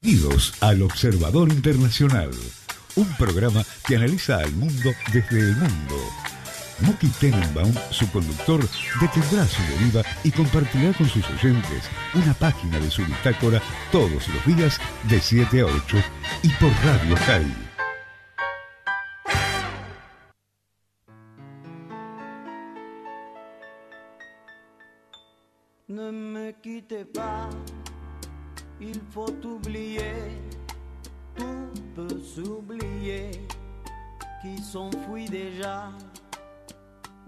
Bienvenidos al Observador Internacional, un programa que analiza al mundo desde el mundo. Muki Tenenbaum, su conductor, detendrá su deriva y compartirá con sus oyentes una página de su bitácora todos los días de 7 a 8 y por Radio Cari. Ne me quittez pas, il faut oublier, tout peut s'oublier, qui s'enfuit déjà,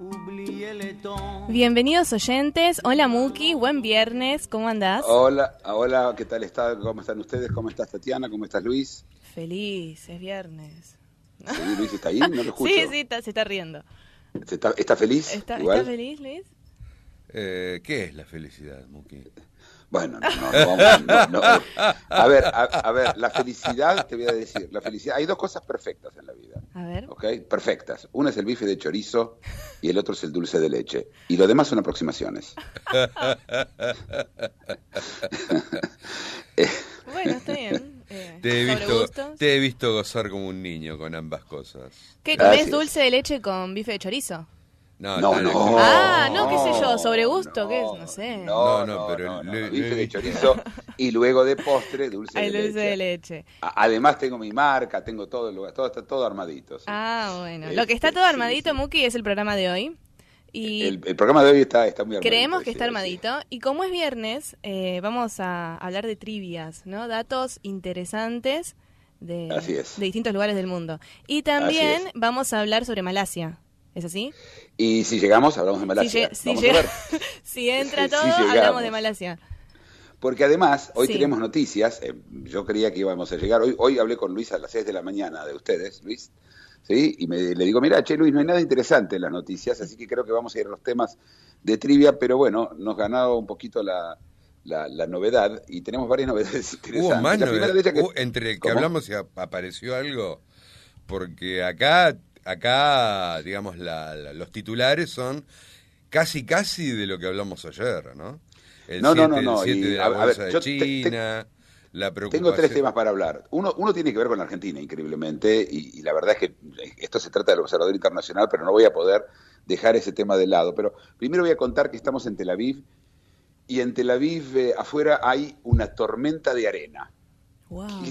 oubliez les temps. Bienvenidos oyentes, hola Muki, buen viernes, ¿cómo andás? Hola, ¿qué tal está? ¿Cómo están ustedes? ¿Cómo estás Tatiana? ¿Cómo estás Luis? Feliz, es viernes. ¿Sí, Luis está ahí? No lo escucho. Sí, se está riendo. ¿Está feliz? ¿Está feliz, Luis? ¿Qué es la felicidad, Muki? Bueno, no. A ver, la felicidad, te voy a decir, la felicidad, hay dos cosas perfectas en la vida. A ver. ¿Ok? Perfectas. Una es el bife de chorizo y el otro es el dulce de leche. Y lo demás son aproximaciones. Bueno, está bien. Te he visto gozar como un niño con ambas cosas. ¿Qué comés dulce de leche con bife de chorizo? No. No, qué sé yo, sobre gusto, ¿qué es? No sé. No, pero bife de chorizo y luego de postre dulce de leche. Dulce de leche. Además tengo mi marca, tengo todo el lugar, está todo armadito. ¿Sí? Bueno. Lo que está todo armadito, sí. Muki, es el programa de hoy. Y el programa de hoy está muy armadito. Creemos que está armadito. Sí. Y como es viernes, vamos a hablar de trivias, ¿no? Datos interesantes de distintos lugares del mundo. Y también vamos a hablar sobre Malasia. ¿Es así? Y si llegamos, hablamos de Malasia. Si entra todo, hablamos de Malasia. Porque además, hoy tenemos noticias. Yo creía que íbamos a llegar. Hoy hablé con Luis a las 6 de la mañana de ustedes, Luis. ¿Sí? Y le digo, mira, Luis, no hay nada interesante en las noticias, así que creo que vamos a ir a los temas de trivia, pero bueno, nos ganó un poquito la novedad y tenemos varias novedades interesantes. Hubo más novedades. Entre que hablamos y apareció algo, porque acá digamos, los titulares son casi de lo que hablamos ayer, ¿no? El 7 de la bolsa de China, la preocupación. Tengo 3 temas para hablar. Uno tiene que ver con Argentina, increíblemente, y la verdad es que esto se trata del Observador Internacional, pero no voy a poder dejar ese tema de lado. Pero primero voy a contar que estamos en Tel Aviv, y en Tel Aviv afuera hay una tormenta de arena. Wow.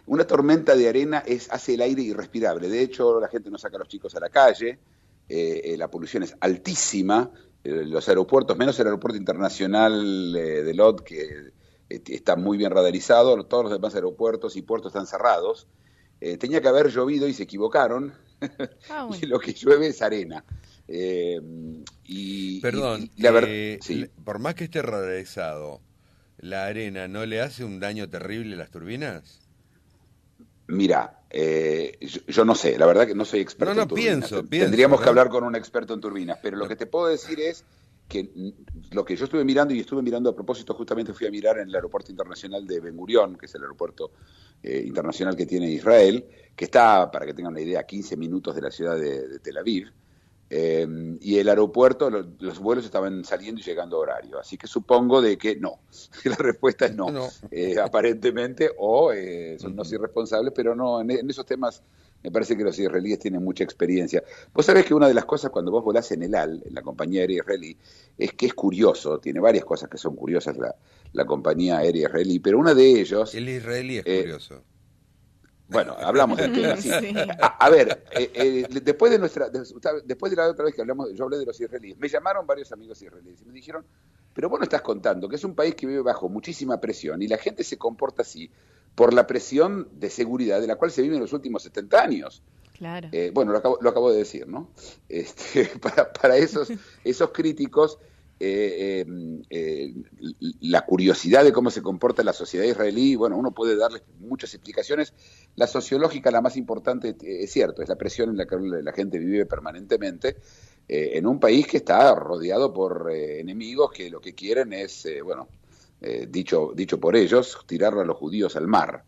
Una tormenta de arena hace el aire irrespirable. De hecho, la gente no saca a los chicos a la calle, la polución es altísima, los aeropuertos, menos el aeropuerto internacional de Lod, que está muy bien radarizado, todos los demás aeropuertos y puertos están cerrados. Tenía que haber llovido y se equivocaron, bueno. Y lo que llueve es arena. Perdón, sí. Por más que esté radarizado, ¿la arena no le hace un daño terrible a las turbinas? Mira, yo no sé, la verdad que no soy experto en turbinas. Pienso, Tendríamos que hablar con un experto en turbinas, pero lo que te puedo decir es que lo que yo estuve mirando a propósito, justamente fui a mirar en el aeropuerto internacional de Ben Gurión, que es el aeropuerto internacional que tiene Israel, que está, para que tengan una idea, a 15 minutos de la ciudad de Tel Aviv. Y el aeropuerto, los vuelos estaban saliendo y llegando a horario, así que supongo de que no, la respuesta es no. Aparentemente, son unos irresponsables, pero no, en esos temas me parece que los israelíes tienen mucha experiencia. Vos sabés que una de las cosas cuando vos volás en el AL, en la compañía aérea israelí, es que es curioso, tiene varias cosas que son curiosas la compañía aérea israelí, pero una de ellos... El israelí es curioso. Bueno, hablamos del tema, sí. Sí. A ver, después de la otra vez que hablamos, yo hablé de los israelíes, me llamaron varios amigos israelíes y me dijeron, pero vos no estás contando que es un país que vive bajo muchísima presión y la gente se comporta así por la presión de seguridad de la cual se vive en los últimos 70 años. Claro. Bueno, lo acabo de decir, ¿no? Para esos críticos... la curiosidad de cómo se comporta la sociedad israelí, bueno, uno puede darles muchas explicaciones. La sociológica, la más importante, es cierto, es la presión en la que la gente vive permanentemente en un país que está rodeado por enemigos que lo que quieren es, dicho por ellos, tirar a los judíos al mar.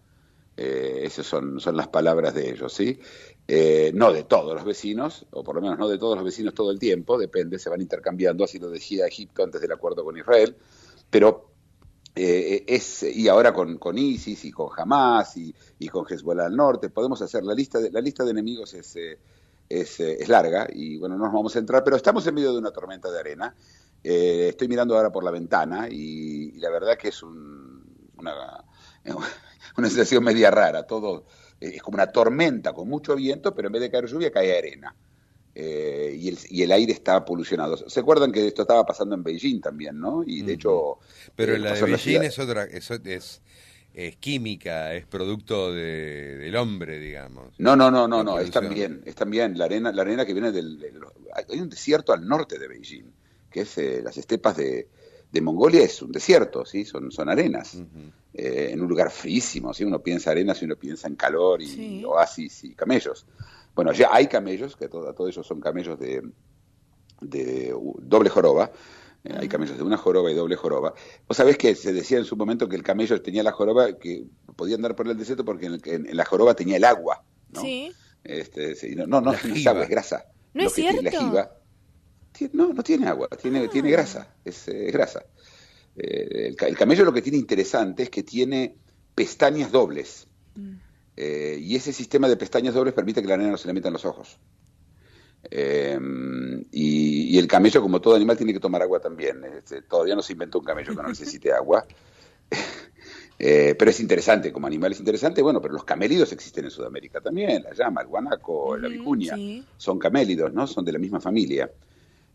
Esas son las palabras de ellos, ¿sí? No de todos los vecinos, o por lo menos no de todos los vecinos todo el tiempo, depende, se van intercambiando, así lo decía Egipto antes del acuerdo con Israel, pero y ahora con ISIS y con Hamas y con Hezbollah al norte, podemos hacer la lista de enemigos es larga y bueno, no nos vamos a entrar, pero estamos en medio de una tormenta de arena. Estoy mirando ahora por la ventana y la verdad que es una sensación media rara. Todo es como una tormenta con mucho viento, pero en vez de caer lluvia cae arena. Y el aire está polucionado. ¿Se acuerdan que esto estaba pasando en Beijing también, no? Y de hecho... Pero la de Beijing es química, es producto del hombre, digamos. No, es también la arena que viene hay un desierto al norte de Beijing, que es las estepas de Mongolia, es un desierto, ¿sí? Son arenas, en un lugar fríísimo, ¿sí? Uno piensa arenas y uno piensa en calor y oasis y camellos. Bueno, ya hay camellos, que todos ellos son camellos de doble joroba. Hay camellos de una joroba y doble joroba. Vos sabés que se decía en su momento que el camello tenía la joroba, que podía andar por el desierto porque en la joroba tenía el agua, ¿no? Sí. No es agua, es grasa. ¿No es cierto? La jiba, no tiene agua, tiene grasa, es grasa. El camello lo que tiene interesante es que tiene pestañas dobles. Y ese sistema de pestañas dobles permite que la arena no se le meta en los ojos. Y el camello, como todo animal, tiene que tomar agua también. Todavía no se inventó un camello que no necesite agua. Pero es interesante, como animal es interesante. Bueno, pero los camélidos existen en Sudamérica también. La llama, el guanaco, la vicuña, son camélidos, ¿no? Son de la misma familia.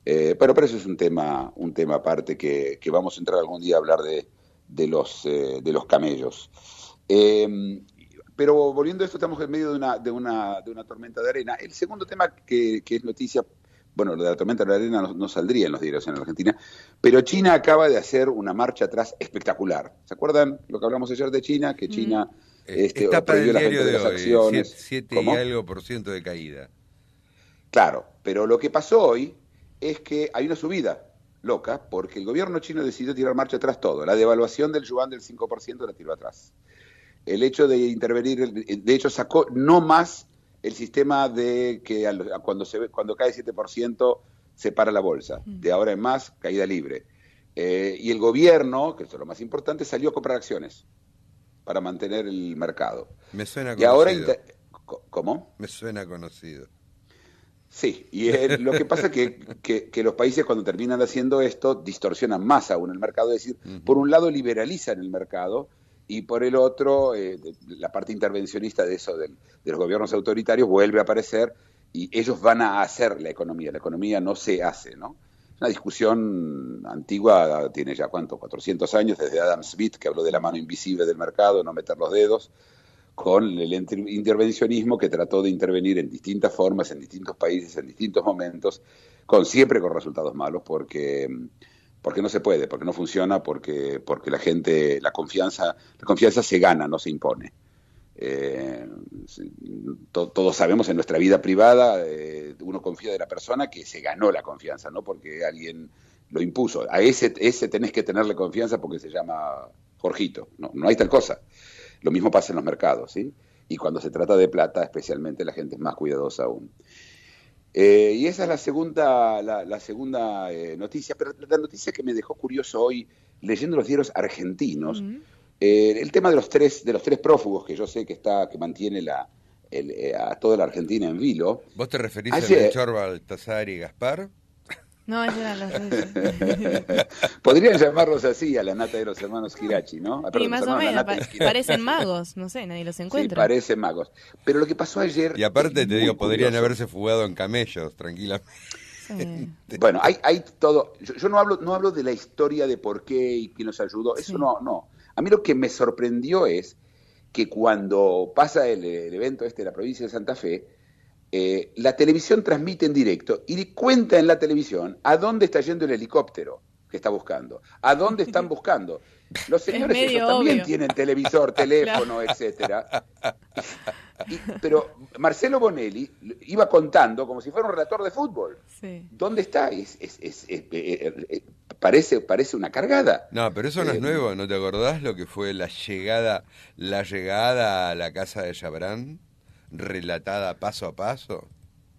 Pero eso es un tema aparte que vamos a entrar algún día a hablar de los camellos. Pero volviendo a esto, estamos en medio de una tormenta de arena. El segundo tema que es noticia, bueno, lo de la tormenta de arena no saldría en los diarios en Argentina, pero China acaba de hacer una marcha atrás espectacular. ¿Se acuerdan lo que hablamos ayer de China? Que China está para el diario de hoy, acciones. 7 y algo % de caída. Claro, pero lo que pasó hoy es que hay una subida loca porque el gobierno chino decidió tirar marcha atrás todo. La devaluación del yuan del 5% la tiró atrás. El hecho de intervenir, de hecho sacó no más el sistema de que cuando cae 7% se para la bolsa. De ahora en más, caída libre. Y el gobierno, que esto es lo más importante, salió a comprar acciones para mantener el mercado. Me suena conocido. Y ahora ¿Cómo? Me suena conocido. Sí, y lo que pasa es que los países cuando terminan haciendo esto distorsionan más aún el mercado, es decir, por un lado liberalizan el mercado y por el otro la parte intervencionista de eso de los gobiernos autoritarios vuelve a aparecer y ellos van a hacer la economía no se hace, ¿no? Es una discusión antigua, tiene ya, ¿cuánto? 400 años, desde Adam Smith, que habló de la mano invisible del mercado, no meter los dedos, con el intervencionismo que trató de intervenir en distintas formas, en distintos países, en distintos momentos, siempre con resultados malos, porque no se puede, porque no funciona, porque la confianza se gana, no se impone. Todos sabemos en nuestra vida privada, uno confía de la persona que se ganó la confianza, no porque alguien lo impuso. A ese tenés que tenerle confianza porque se llama Jorgito, no hay tal cosa. Lo mismo pasa en los mercados, ¿sí? Y cuando se trata de plata, especialmente, la gente es más cuidadosa aún. Y esa es la segunda noticia, pero la noticia que me dejó curioso hoy, leyendo los diarios argentinos, el tema de los tres prófugos que yo sé que mantiene a toda la Argentina en vilo. ¿Vos te referís a Melchor, Baltasar y Gaspar? No, esos eran los Podrían llamarlos así a la nata de los hermanos Girachi, ¿no? Sí, más o menos, parecen magos, no sé, nadie los encuentra. Sí, parecen magos. Pero lo que pasó ayer... Y aparte te digo, podrían haberse fugado en camellos, tranquilamente. Sí. Bueno, hay todo... Yo no hablo de la historia de por qué y quién nos ayudó, eso no. A mí lo que me sorprendió es que cuando pasa el evento de la provincia de Santa Fe, la televisión transmite en directo y cuenta en la televisión a dónde está yendo el helicóptero que está buscando, a dónde están buscando. Los señores ellos también tienen televisor, teléfono, claro, etcétera. Pero Marcelo Bonelli iba contando como si fuera un relator de fútbol. Sí. ¿Dónde está? Parece una cargada. No, pero eso no es nuevo. ¿No te acordás lo que fue la llegada a la casa de Chabrán? Relatada paso a paso.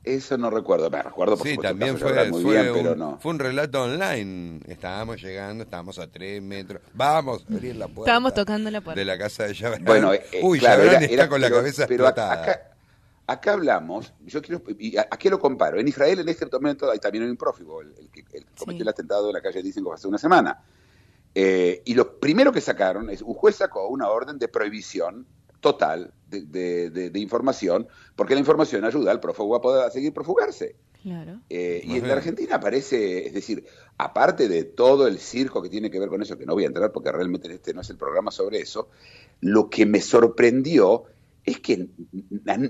Eso no recuerdo. Me recuerdo, por supuesto, también fue un relato online. Estábamos llegando, estábamos a 3 metros. Vamos a abrir la puerta. Estábamos tocando la puerta. De la casa de Jabrán. Bueno, claro, Jabrán está con la cabeza explotada. Acá hablamos, ¿a qué lo comparo? En Israel en este momento hay también un prófugo, el que cometió el atentado en la calle Dizengoff hace una semana. Y lo primero que sacaron es, un juez sacó una orden de prohibición total de información, porque la información ayuda al prófugo a poder seguir profugarse. Claro. Y en la Argentina aparece, es decir, aparte de todo el circo que tiene que ver con eso, que no voy a entrar porque realmente este no es el programa sobre eso, lo que me sorprendió es que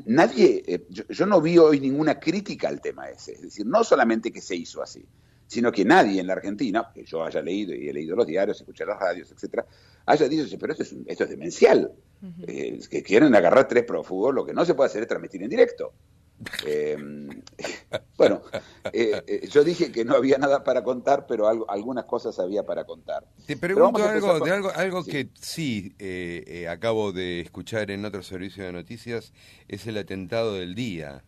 nadie, yo no vi hoy ninguna crítica al tema ese, es decir, no solamente que se hizo así, sino que nadie en la Argentina, que yo haya leído y he leído los diarios, escuché las radios, etcétera, haya dicho, pero esto es demencial. Que quieren agarrar 3 prófugos, lo que no se puede hacer es transmitir en directo. Bueno, yo dije que no había nada para contar, pero algunas cosas había para contar. Te pregunto algo sí. Que sí acabo de escuchar en otro servicio de noticias, es el atentado del día.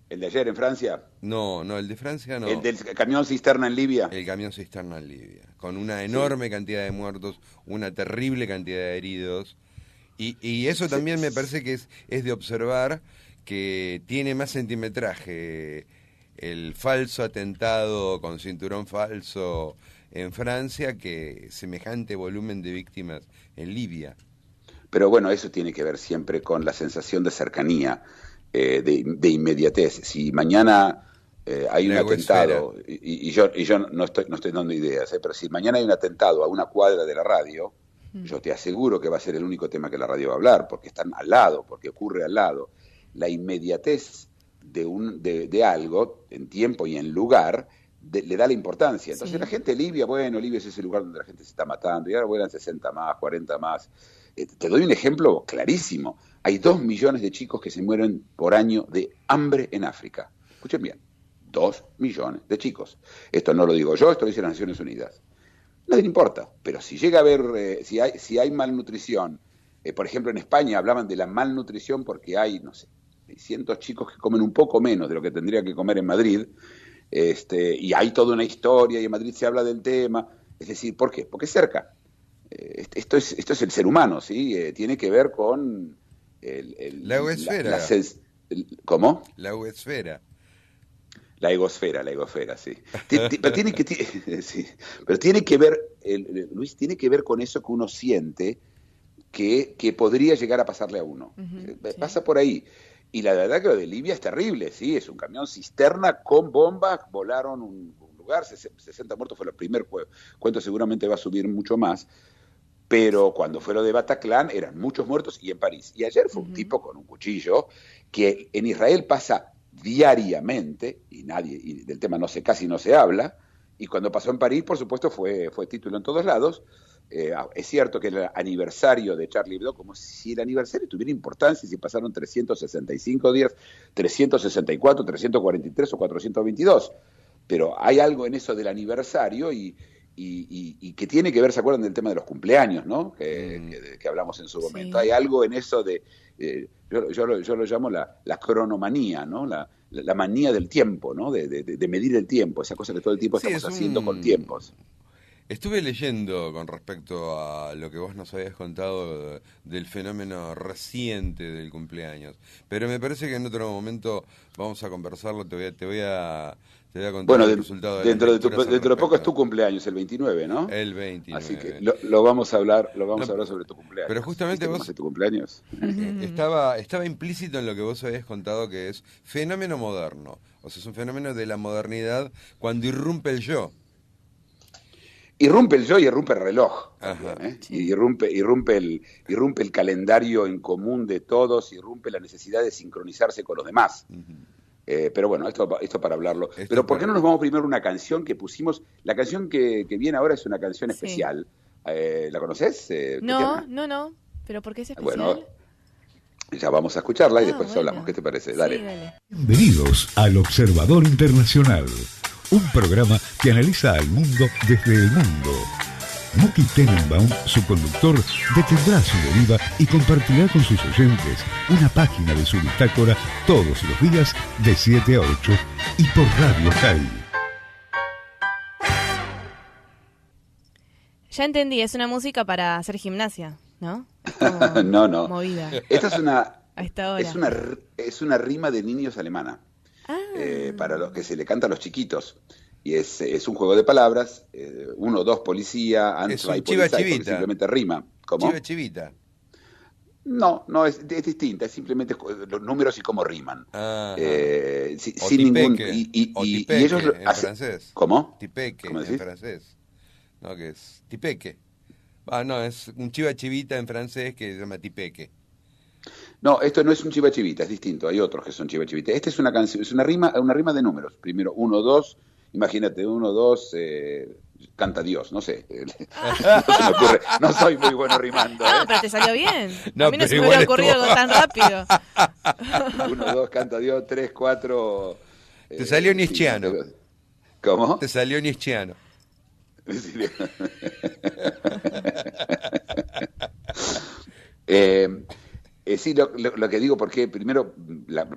¿El de ayer en Francia? No, el de Francia no. ¿El del camión cisterna en Libia? El camión cisterna en Libia, con una enorme cantidad de muertos, una terrible cantidad de heridos, y eso también me parece que es de observar que tiene más centimetraje el falso atentado con cinturón falso en Francia que semejante volumen de víctimas en Libia. Pero bueno, eso tiene que ver siempre con la sensación de cercanía, de inmediatez. Si mañana hay un atentado, y yo no estoy dando ideas, pero si mañana hay un atentado a una cuadra de la radio, yo te aseguro que va a ser el único tema que la radio va a hablar, porque están al lado, porque ocurre al lado. La inmediatez de algo, en tiempo y en lugar, le da la importancia. Entonces la gente de Libia, Libia es ese lugar donde la gente se está matando, y ahora vuelan 60 más, 40 más. Te doy un ejemplo clarísimo. Hay 2 millones de chicos que se mueren por año de hambre en África. Escuchen bien, 2 millones de chicos. Esto no lo digo yo, esto lo dice las Naciones Unidas. Nadie le importa, pero si llega a haber, si hay malnutrición, por ejemplo en España hablaban de la malnutrición porque hay, 600 chicos que comen un poco menos de lo que tendría que comer en Madrid, y hay toda una historia y en Madrid se habla del tema. Es decir, ¿por qué? Porque es cerca. Esto es el ser humano, ¿sí? Tiene que ver con la egosfera. ¿Cómo? La egosfera. La egosfera, sí. Pero tiene que ver, Luis, tiene que ver con eso que uno siente que podría llegar a pasarle a uno. Pasa por ahí. Y la verdad que lo de Libia es terrible, ¿sí? Es un camión cisterna con bombas, volaron un lugar, 60 muertos fue el primer cuento, seguramente va a subir mucho más. Pero cuando fue lo de Bataclan eran muchos muertos, y en París. Y ayer fue un tipo con un cuchillo que en Israel pasa diariamente, y del tema casi no se habla, y cuando pasó en París, por supuesto, fue título en todos lados. Es cierto que el aniversario de Charlie Hebdo, como si el aniversario tuviera importancia, si pasaron 365 días, 364, 343 o 422. Pero hay algo en eso del aniversario y que tiene que ver, ¿se acuerdan del tema de los cumpleaños, ¿no? Que hablamos en su momento. Hay algo en eso de, yo lo llamo la cronomanía, ¿no? La manía del tiempo, ¿no? De medir el tiempo, esa cosa que todo el tiempo estamos haciendo con tiempos. Estuve leyendo con respecto a lo que vos nos habías contado del fenómeno reciente del cumpleaños, pero me parece que en otro momento vamos a conversarlo, te voy a contar el resultado de dentro de poco es tu cumpleaños, el 29, ¿no? El 29. Así que lo vamos a hablar, hablar sobre tu cumpleaños. Pero justamente vos tu cumpleaños. Estaba implícito en lo que vos habías contado, que es fenómeno moderno, o sea, es un fenómeno de la modernidad cuando irrumpe el yo. Irrumpe el yo y irrumpe el reloj, también, sí. irrumpe el calendario en común de todos, irrumpe la necesidad de sincronizarse con los demás. Pero bueno, esto para hablarlo. Pero ¿por qué no nos vamos primero a una canción que pusimos? La canción que viene ahora es una canción especial. ¿La conoces? No, pero ¿por qué es especial? Bueno, ya vamos a escucharla y después hablamos. ¿Qué te parece? Dale. Sí, dale. Bienvenidos al Observador Internacional, un programa que analiza al mundo desde el mundo. Muki Tenenbaum, su conductor, detendrá su deriva y compartirá con sus oyentes una página de su bitácora todos los días de 7 a 8 y por Radio High. Ya entendí, es una música para hacer gimnasia, ¿no? No. Movida. Esta es A esta hora. es una rima de niños alemana, para los que se le canta a los chiquitos. Y es un juego de palabras, 1, 2, policía, es un Polizei, chivita. simplemente rima. ¿Cómo? Chivita. No, es distinta, es simplemente los números y cómo riman. Sin ningún... Y ellos en francés. ¿Cómo? Tipeque, ¿Cómo decís? en francés. No, que es tipeque. No, es un chivita en francés que se llama tipeque. No, esto no es un chivita, es distinto. Hay otros que son chivita. Esta es una canción, es una rima de números. Primero 1, 2, imagínate 1, 2, canta Dios, no sé. No se me ocurre, no soy muy bueno rimando. No, pero te salió bien. No, a mí no se me hubiera ocurrido algo tan rápido. 1, 2, canta Dios, 3, 4. Te salió nietzscheano. ¿Cómo? Te salió nietzscheano. Sí, lo que digo, porque primero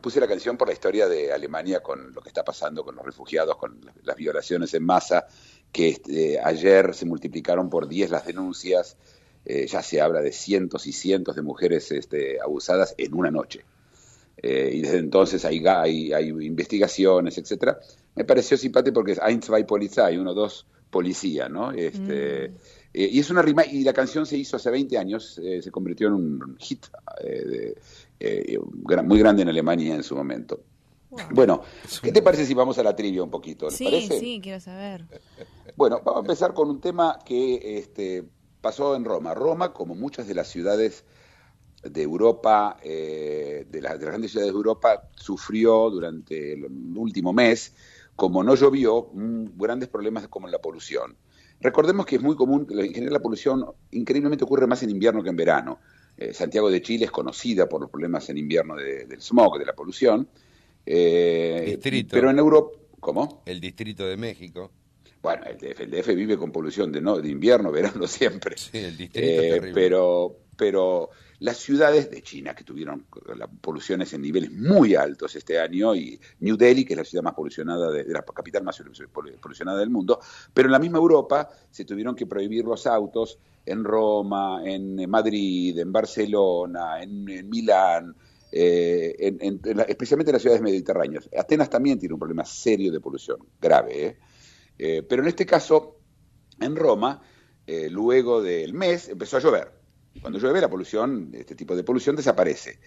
puse la canción por la historia de Alemania con lo que está pasando con los refugiados, con las violaciones en masa, que ayer se multiplicaron por 10 las denuncias, ya se habla de cientos y cientos de mujeres abusadas en una noche. Y desde entonces hay investigaciones, etcétera. Me pareció simpático porque es 1, 2, Polizei, 1, 2, policía, ¿no? Y es una rima, y la canción se hizo hace 20 años, se convirtió en un hit muy grande en Alemania en su momento. Wow. Bueno, ¿qué te parece si vamos a la trivia un poquito? ¿Les parece? Sí, quiero saber. Bueno, vamos a empezar con un tema que pasó en Roma. Roma, como muchas de las ciudades de Europa, de las grandes ciudades de Europa, sufrió durante el último mes, como no llovió, grandes problemas como la polución. Recordemos que es muy común, en general la polución increíblemente ocurre más en invierno que en verano. Santiago de Chile es conocida por los problemas en invierno del smog, de la polución. Distrito. Pero en Europa... ¿Cómo? El Distrito de México. Bueno, el DF vive con polución de invierno, verano siempre. Sí, el distrito es terrible. Pero las ciudades de China que tuvieron las poluciones en niveles muy altos este año, y New Delhi, que es la ciudad más polucionada, de la capital más polucionada del mundo, pero en la misma Europa se tuvieron que prohibir los autos en Roma, en Madrid, en Barcelona, en Milán, especialmente en las ciudades mediterráneas. Atenas también tiene un problema serio de polución, grave, pero en este caso, en Roma, luego del mes, empezó a llover. Cuando llueve, la polución, este tipo de polución desaparece.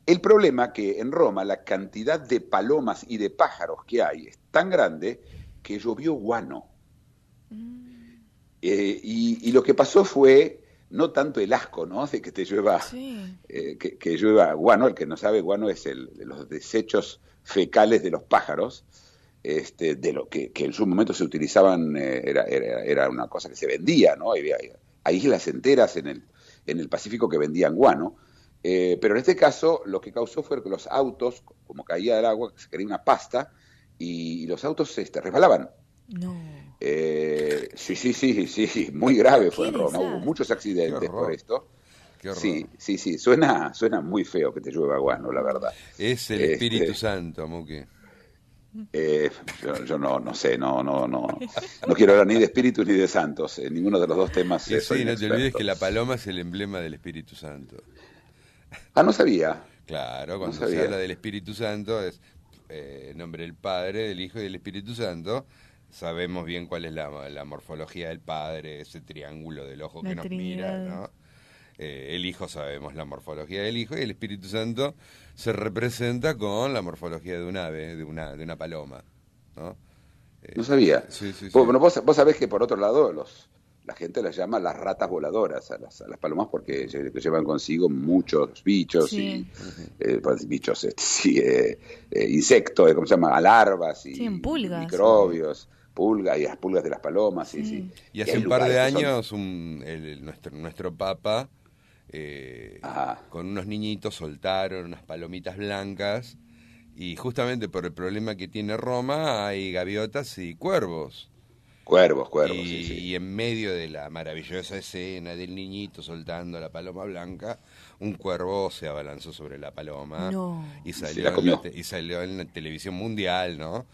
El problema que en Roma la cantidad de palomas y de pájaros que hay es tan grande que llovió guano. Y lo que pasó fue no tanto el asco, ¿no?, de que te llueva, que llueva guano. El que no sabe, guano es los desechos fecales de los pájaros. De lo que en su momento se utilizaban, era una cosa que se vendía, ¿no? Hay islas enteras en el Pacífico que vendían guano, pero en este caso lo que causó fue que los autos, como caía el agua, se creía una pasta, y los autos resbalaban. No. Sí, muy grave fue en Roma, hubo muchos accidentes por esto. Qué horror. Sí, suena muy feo que te llueva guano, la verdad. Es el Espíritu Santo, Muki. Yo no sé, no quiero hablar ni de espíritus ni de santos, ninguno de los dos temas. Sí, no te olvides que la paloma es el emblema del Espíritu Santo. No sabía. Claro, cuando se habla del Espíritu Santo es nombre del Padre, del Hijo y del Espíritu Santo. Sabemos bien cuál es la morfología del Padre, ese triángulo del ojo que nos mira, ¿no? El Hijo, sabemos la morfología del Hijo, y el Espíritu Santo se representa con la morfología de un ave, de una paloma, ¿no? No sabía. Sí. Bueno, vos sabés que por otro lado la gente las llama las ratas voladoras a las palomas, porque llevan consigo muchos bichos, insectos, ¿cómo se llama? Larvas y pulgas, microbios. Pulgas, y las pulgas de las palomas, sí. Y hace un par de años nuestro Papa, con unos niñitos, soltaron unas palomitas blancas, y justamente por el problema que tiene Roma hay gaviotas y cuervos. Cuervos, y en medio de la maravillosa escena del niñito soltando la paloma blanca, un cuervo se abalanzó sobre la paloma y salió en la televisión mundial, ¿no?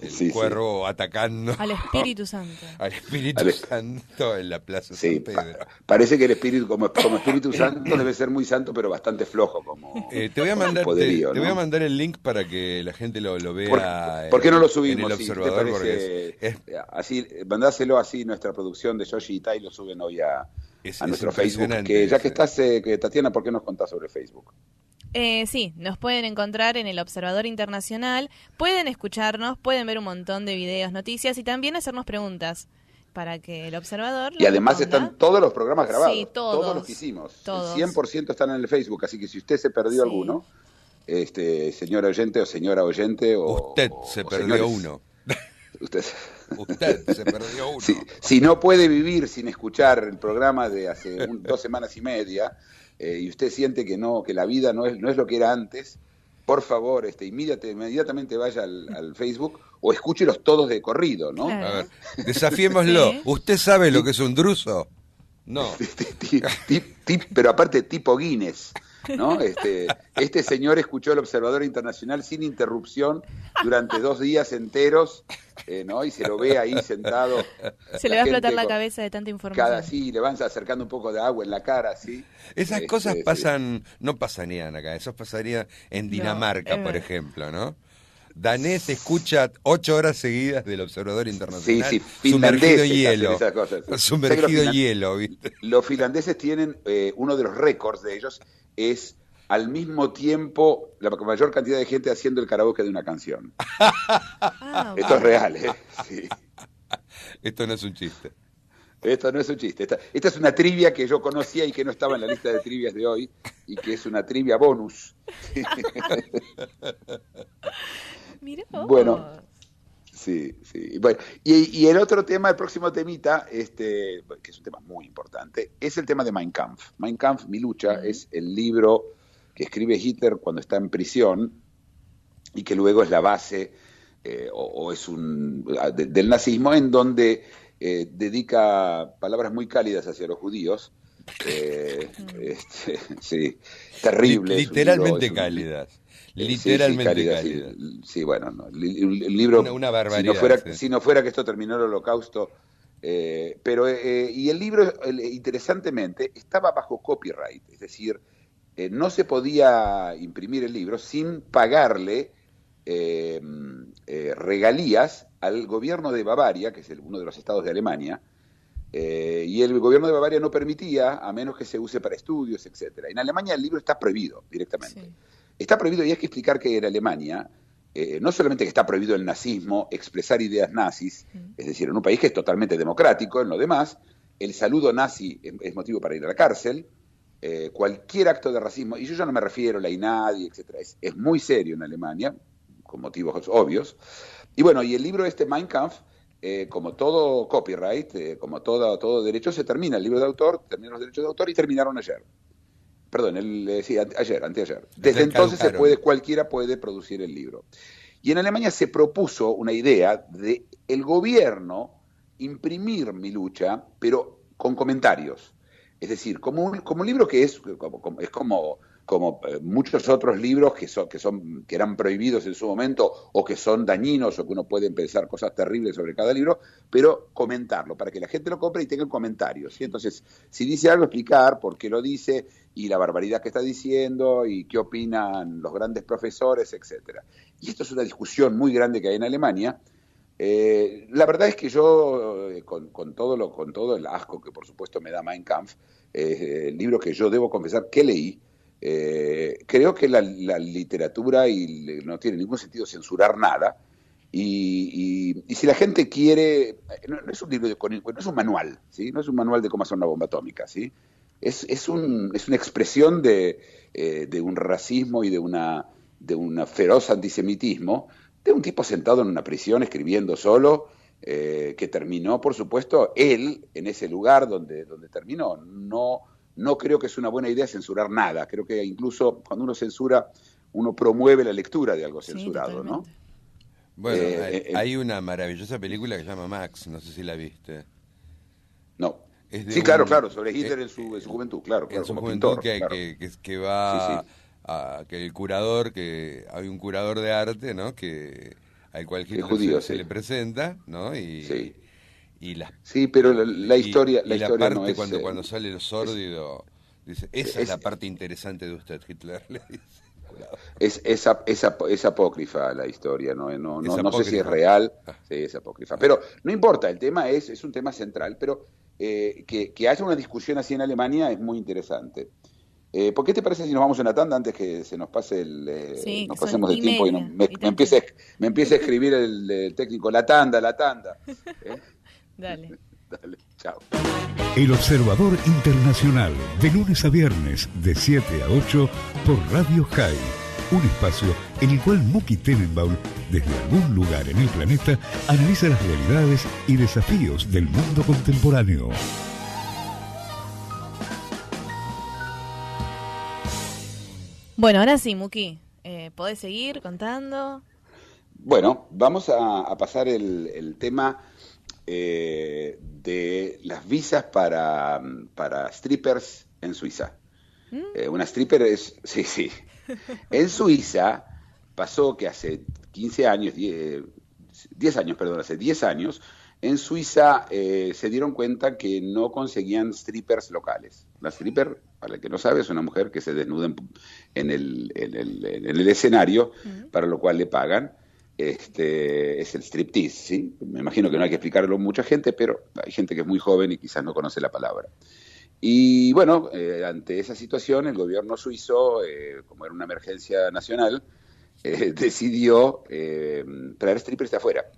El cuervo atacando al Espíritu Santo. Al Espíritu Santo en la Plaza San Pedro. Parece que el Espíritu, como Espíritu Santo, debe ser muy santo, pero bastante flojo. Te voy a mandar el link para que la gente lo vea. ¿Por qué no lo subimos? En el Observador, así, mandáselo así, nuestra producción de Yoshi y Tai lo suben hoy a nuestro Facebook. Que ya que estás, Tatiana, ¿por qué nos contás sobre Facebook? Sí, nos pueden encontrar en el Observador Internacional, pueden escucharnos, pueden ver un montón de videos, noticias y también hacernos preguntas para que el Observador... Y además están todos los programas grabados, sí, todos los que hicimos. Todos. El 100% están en el Facebook, así que si usted se perdió alguno, señor oyente o señora oyente... Usted se perdió uno. Usted se perdió uno. Si no puede vivir sin escuchar el programa de hace 2 semanas y media... y usted siente que la vida no es lo que era antes, por favor, inmediatamente vaya al Facebook o escúchelos todos de corrido, ¿no? A ver, desafiémoslo. ¿Sí? ¿Usted sabe lo que es un druso? No. Pero aparte tipo Guinness, ¿no? Este señor escuchó el Observador Internacional sin interrupción durante 2 días enteros, ¿no? Y se lo ve ahí sentado. Se le va a explotar la cabeza de tanta información. Le van acercando un poco de agua en la cara, ¿sí? Esas cosas no pasarían acá, eso pasaría en Dinamarca, por ejemplo, ¿no? Danés escucha 8 horas seguidas del Observador Internacional. Sí, sumergido en hielo. Esas cosas, sí. Sumergido en hielo, ¿viste? Los finlandeses tienen uno de los récords de ellos es al mismo tiempo la mayor cantidad de gente haciendo el karaoke de una canción. Esto es real, ¿eh? Sí. Esto no es un chiste. Esto no es un chiste. Esta es una trivia que yo conocía y que no estaba en la lista de trivias de hoy y que es una trivia bonus. Mirá. Bueno, sí. Bueno, y el otro tema, el próximo temita, que es un tema muy importante, es el tema de Mein Kampf. Mein Kampf, mi lucha, es el libro que escribe Hitler cuando está en prisión y que luego es la base del nazismo, en donde dedica palabras muy cálidas hacia los judíos. Sí, terrible. Literalmente cálidas. Literalmente cálidas. Sí, bueno, no, el libro, una barbaridad. Si no fuera que esto terminó el Holocausto, y el libro, interesantemente, estaba bajo copyright, es decir, no se podía imprimir el libro sin pagarle regalías al gobierno de Bavaria, que es uno de los estados de Alemania, y el gobierno de Bavaria no permitía, a menos que se use para estudios, etcétera. En Alemania el libro está prohibido directamente. Sí. Está prohibido, y hay que explicar que en Alemania no solamente que está prohibido el nazismo, expresar ideas nazis, es decir, en un país que es totalmente democrático, en lo demás, el saludo nazi es motivo para ir a la cárcel, cualquier acto de racismo, y yo ya no me refiero a la INADI, etcétera, es muy serio en Alemania, con motivos obvios. Y bueno, y el libro Mein Kampf, como todo copyright, como todo derecho, se termina el libro de autor, terminan los derechos de autor y terminaron ayer. Perdón, anteayer. Desde entonces cualquiera puede producir el libro. Y en Alemania se propuso una idea de el gobierno imprimir Mi lucha, pero con comentarios. Es decir, como un libro que es como muchos otros libros que eran prohibidos en su momento o que son dañinos o que uno puede pensar cosas terribles sobre cada libro, pero comentarlo para que la gente lo compre y tenga comentarios, ¿sí? Entonces, si dice algo, explicar por qué lo dice y la barbaridad que está diciendo y qué opinan los grandes profesores, etcétera. Y esto es una discusión muy grande que hay en Alemania. La verdad es que yo, con todo el asco que por supuesto me da Mein Kampf, el libro que yo debo confesar que leí, creo que la literatura no tiene ningún sentido censurar nada y si la gente quiere, no es un libro no es un manual, ¿sí? No es un manual de cómo hacer una bomba atómica, ¿sí? Es una expresión de un racismo y de un feroz antisemitismo de un tipo sentado en una prisión escribiendo solo, que terminó, por supuesto, él en ese lugar donde terminó. No creo que es una buena idea censurar nada. Creo que incluso cuando uno censura, uno promueve la lectura de algo censurado, ¿no? Bueno, hay una maravillosa película que se llama Max, no sé si la viste. No. Sí, claro, sobre Hitler en su juventud, claro, en su como juventud, pintor, que va sí. que el curador, que hay un curador de arte, ¿no? Al cual Hitler judío, se le presenta, ¿no? Y las, sí, pero la historia la parte no es cuando sale el sórdido, dice, esa es la parte interesante de usted, Hitler, le dice. Es apócrifa la historia, no sé si es real, sí, es apócrifa. Pero no importa, el tema es un tema central, pero que haya una discusión así en Alemania es muy interesante. ¿Por qué te parece si nos vamos a una tanda antes que se nos pase nos pasemos de tiempo y me empiece a escribir el técnico, la tanda? Dale, chao. El Observador Internacional, de lunes a viernes, de 7 a 8, por Radio High. Un espacio en el cual Muki Tenenbaum, desde algún lugar en el planeta, analiza las realidades y desafíos del mundo contemporáneo. Bueno, ahora sí, Muki, ¿podés seguir contando? Bueno, vamos a pasar el tema de las visas para strippers en Suiza. Una stripper es... Sí. En Suiza pasó que hace 10 años, en Suiza se dieron cuenta que no conseguían strippers locales. La stripper, para el que no sabe, es una mujer que se desnuda en el escenario, para lo cual le pagan. Es el striptease, ¿sí? Me imagino que no hay que explicarlo a mucha gente, pero hay gente que es muy joven y quizás no conoce la palabra. Y bueno, ante esa situación, el gobierno suizo, como era una emergencia nacional, decidió traer strippers de afuera.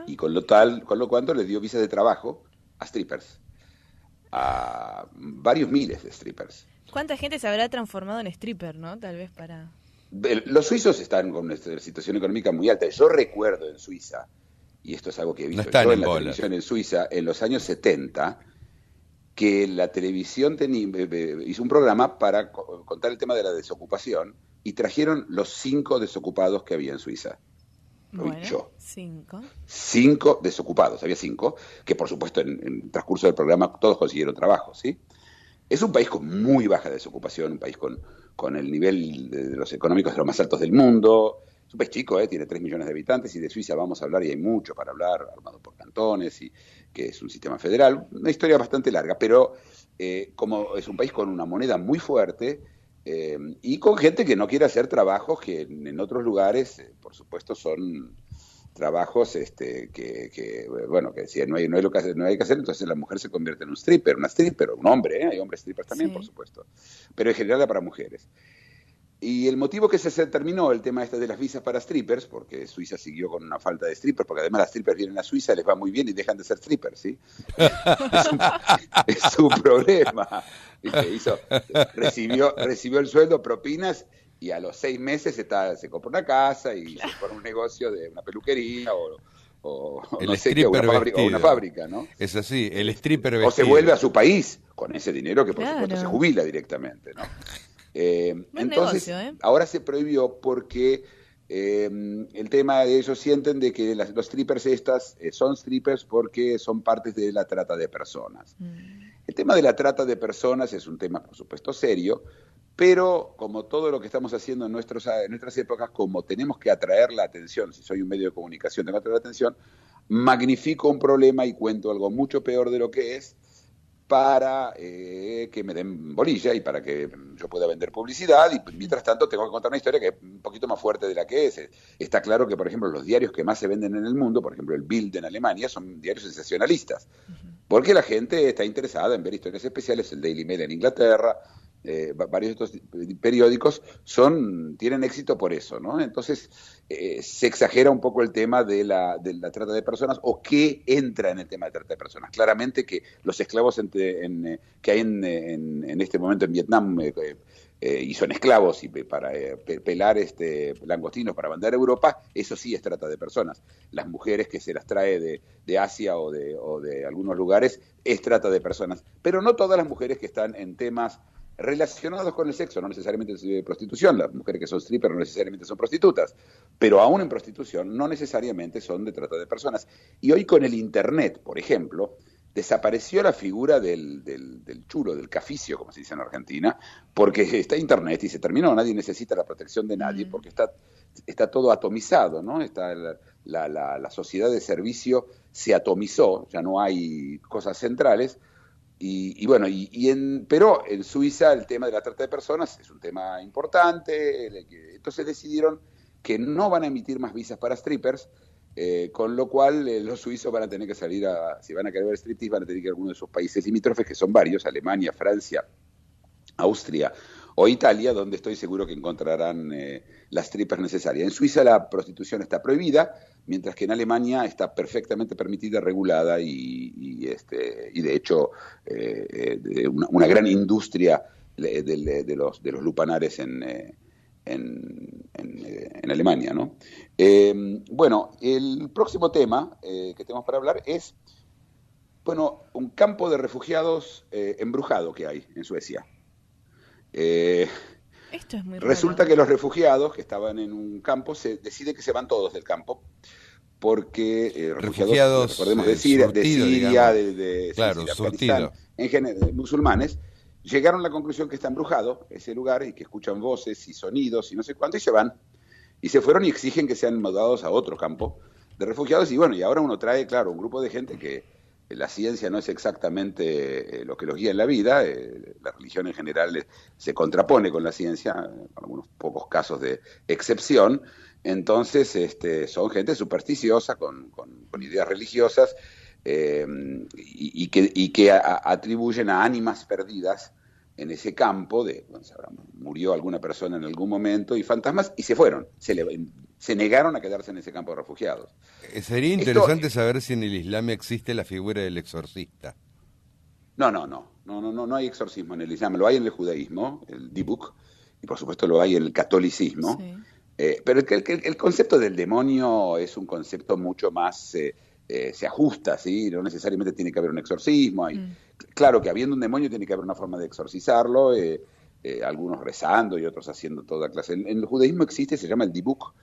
Y con lo cual les dio visas de trabajo a strippers, a varios miles de strippers. ¿Cuánta gente se habrá transformado en stripper, no? Tal vez para... Los suizos están con una situación económica muy alta. Yo recuerdo en Suiza, y esto es algo que he visto yo en la televisión en Suiza, en los años 70, que la televisión hizo un programa para contar el tema de la desocupación y trajeron los 5 desocupados que había en Suiza. Bueno, 5. 5 desocupados, había 5, que por supuesto en el transcurso del programa todos consiguieron trabajo, ¿sí? Es un país con muy baja desocupación, un país con el nivel de los económicos de los más altos del mundo. Es un país chico, tiene 3 millones de habitantes, y de Suiza vamos a hablar, y hay mucho para hablar, armado por cantones, y que es un sistema federal, una historia bastante larga, pero como es un país con una moneda muy fuerte, y con gente que no quiere hacer trabajos que en otros lugares, por supuesto, son trabajos que si no hay que hacer, entonces la mujer se convierte en una stripper, un hombre, hay hombres strippers también, sí, por supuesto, pero en general para mujeres. Y el motivo que se terminó el tema de las visas para strippers, porque Suiza siguió con una falta de strippers, porque además las strippers vienen a Suiza, les va muy bien y dejan de ser strippers, ¿sí? es un problema. Recibió el sueldo, propinas, y a los 6 meses se compra una casa y se pone un negocio de una peluquería o no sé qué, una fábrica, ¿no? Es así, el stripper vestido. O se vuelve a su país con ese dinero que por supuesto se jubila directamente, ¿no? Entonces, negocio, ahora se prohibió porque el tema de ellos sienten de que los strippers son strippers porque son partes de la trata de personas. El tema de la trata de personas es un tema, por supuesto, serio, pero como todo lo que estamos haciendo en nuestras épocas, como tenemos que atraer la atención, si soy un medio de comunicación tengo que atraer la atención, magnifico un problema y cuento algo mucho peor de lo que es, para que me den bolilla y para que yo pueda vender publicidad, y mientras tanto tengo que contar una historia que es un poquito más fuerte de la que es. Está claro que, por ejemplo, los diarios que más se venden en el mundo, por ejemplo el Bild en Alemania, son diarios sensacionalistas, porque la gente está interesada en ver historias especiales. El Daily Mail en Inglaterra, varios de estos periódicos tienen éxito por eso, ¿no? Entonces se exagera un poco el tema de la trata de personas, o qué entra en el tema de trata de personas. Claramente que los esclavos que hay en este momento en Vietnam, y son esclavos y para pelar langostinos para mandar a Europa, eso sí es trata de personas. Las mujeres que se las trae de Asia o de algunos lugares es trata de personas, pero no todas las mujeres que están en temas relacionados con el sexo, no necesariamente de prostitución. Las mujeres que son strippers no necesariamente son prostitutas, pero aún en prostitución no necesariamente son de trata de personas. Y hoy con el Internet, por ejemplo, desapareció la figura del chulo, del caficio, como se dice en Argentina, porque está Internet y se terminó, nadie necesita la protección de nadie, porque está todo atomizado, ¿no? La sociedad de servicio se atomizó, ya no hay cosas centrales, pero en Suiza el tema de la trata de personas es un tema importante, entonces decidieron que no van a emitir más visas para strippers, con lo cual los suizos van a tener que salir si van a querer ver striptease, van a tener que ir a alguno de sus países limítrofes, que son varios, Alemania, Francia, Austria o Italia, donde estoy seguro que encontrarán las strippers necesarias. En Suiza la prostitución está prohibida, mientras que en Alemania está perfectamente permitida, regulada y de hecho una gran industria de los lupanares en Alemania, ¿no? Bueno, el próximo tema que tenemos para hablar es, un campo de refugiados embrujado que hay en Suecia. Esto es muy raro. Resulta que los refugiados que estaban en un campo decide que se van todos del campo porque refugiados, recordemos, de Siria, de Afganistán, en general, musulmanes, llegaron a la conclusión que está embrujado ese lugar y que escuchan voces y sonidos y no sé cuánto, y se van. Y se fueron y exigen que sean mudados a otro campo de refugiados. Y y ahora uno trae, claro, un grupo de gente que la ciencia no es exactamente lo que los guía en la vida. La religión en general se contrapone con la ciencia, con algunos pocos casos de excepción. Entonces, son gente supersticiosa, con ideas religiosas, y que atribuyen a ánimas perdidas en ese campo murió alguna persona en algún momento y fantasmas, y se fueron, se negaron a quedarse en ese campo de refugiados. Sería interesante saber si en el Islam existe la figura del exorcista. No hay exorcismo en el Islam, lo hay en el judaísmo, el dibuk, y por supuesto lo hay en el catolicismo, pero el concepto del demonio es un concepto mucho más... se ajusta, ¿sí? No necesariamente tiene que haber un exorcismo. Claro que habiendo un demonio tiene que haber una forma de exorcizarlo, algunos rezando y otros haciendo toda clase. En el judaísmo existe, se llama el dibuk.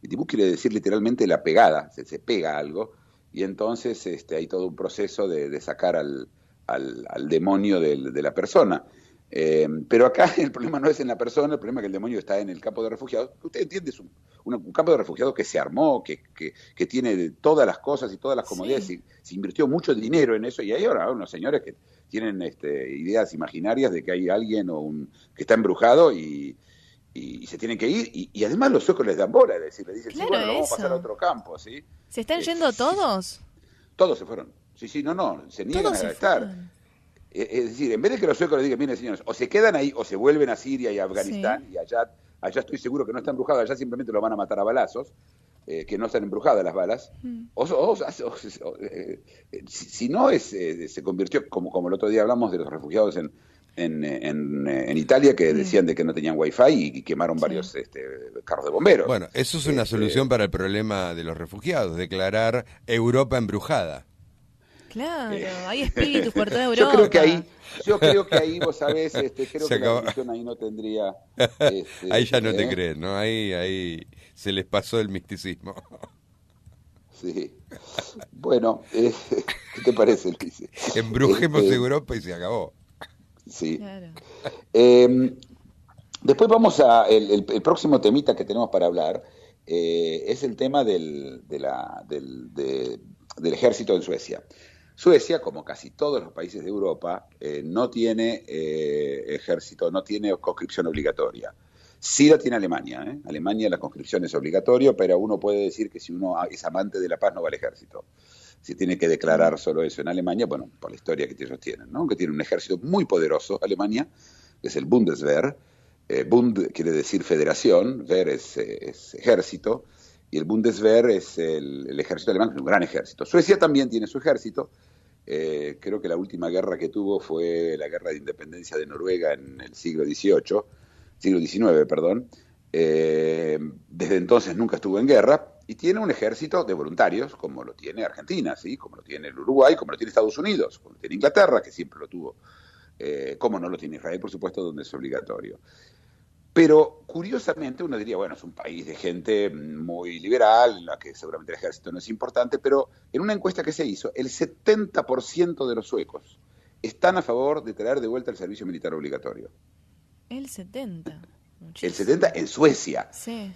El dibuk quiere decir literalmente la pegada, se pega algo, y entonces hay todo un proceso de sacar al demonio de la persona. Pero acá el problema no es en la persona, el problema es que el demonio está en el campo de refugiados. Usted entiende, es un campo de refugiados que se armó, que tiene todas las cosas y todas las comodidades, y se invirtió mucho dinero en eso, y hay ahora unos señores que tienen ideas imaginarias de que hay alguien que está embrujado y se tienen que ir, y además los suecos les dan bola, es decir, le dicen, claro, sí, bueno, vamos a pasar a otro campo, ¿sí? ¿Se están yendo todos? Todos se fueron, sí, se niegan a estar. Es decir, en vez de que los suecos les digan, miren señores, o se quedan ahí o se vuelven a Siria y a Afganistán, y allá estoy seguro que no está embrujado, allá simplemente lo van a matar a balazos, que no están embrujadas las balas, si no se convirtió, como el otro día hablamos de los refugiados en Italia, que decían de que no tenían wifi y quemaron varios carros de bomberos. Bueno, eso es una solución para el problema de los refugiados, declarar Europa embrujada. Claro, hay espíritus por toda Europa. Yo creo que ahí vos sabés, creo que la religión ahí no tendría... ahí ya no te creen, ¿no? Ahí se les pasó el misticismo. Sí. Bueno, ¿qué te parece, Luis? Embrujemos Europa y se acabó. Sí. Claro. Después vamos el próximo temita que tenemos para hablar, es el tema del ejército en Suecia. Suecia, como casi todos los países de Europa, no tiene ejército, no tiene conscripción obligatoria. Sí la tiene Alemania. Alemania la conscripción es obligatoria, pero uno puede decir que si uno es amante de la paz no va al ejército. Se tiene que declarar solo eso. En Alemania, bueno, por la historia que ellos tienen, ¿no? Que tiene un ejército muy poderoso, Alemania, que es el Bundeswehr. Bund quiere decir federación, Wehr es ejército, y el Bundeswehr es el ejército alemán, que es un gran ejército. Suecia también tiene su ejército. Creo que la última guerra que tuvo fue la guerra de independencia de Noruega en el siglo XIX, perdón. Desde entonces nunca estuvo en guerra, y tiene un ejército de voluntarios, como lo tiene Argentina, ¿sí? Como lo tiene el Uruguay, como lo tiene Estados Unidos, como lo tiene Inglaterra, que siempre lo tuvo como no lo tiene Israel, por supuesto, donde es obligatorio. Pero, curiosamente, uno diría, bueno, es un país de gente muy liberal, en la que seguramente el ejército no es importante, pero en una encuesta que se hizo, el 70% de los suecos están a favor de traer de vuelta el servicio militar obligatorio. El 70%. Muchísimo. El 70% en Suecia. Sí.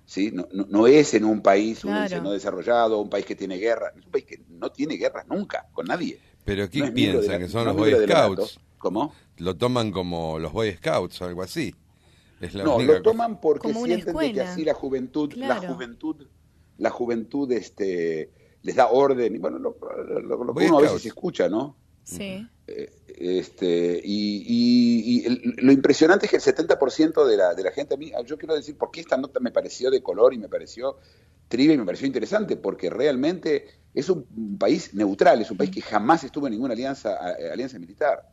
¿Sí? No es en un país claro. no desarrollado, un país que tiene guerra, es un país que no tiene guerra nunca, con nadie. ¿Pero qué piensan? ¿Que son los Boy Scouts? ¿Cómo? ¿Lo toman como los Boy Scouts o algo así? No, lo toman porque sienten de que así la juventud, claro. la juventud les da orden, y bueno, lo que uno a veces escucha, ¿no? Sí. Y lo impresionante es que el 70% de la gente, a mí, yo quiero decir, ¿por qué esta nota me pareció de color y me pareció trivia y me pareció interesante? Porque realmente es un país neutral, es un país que jamás estuvo en ninguna alianza militar.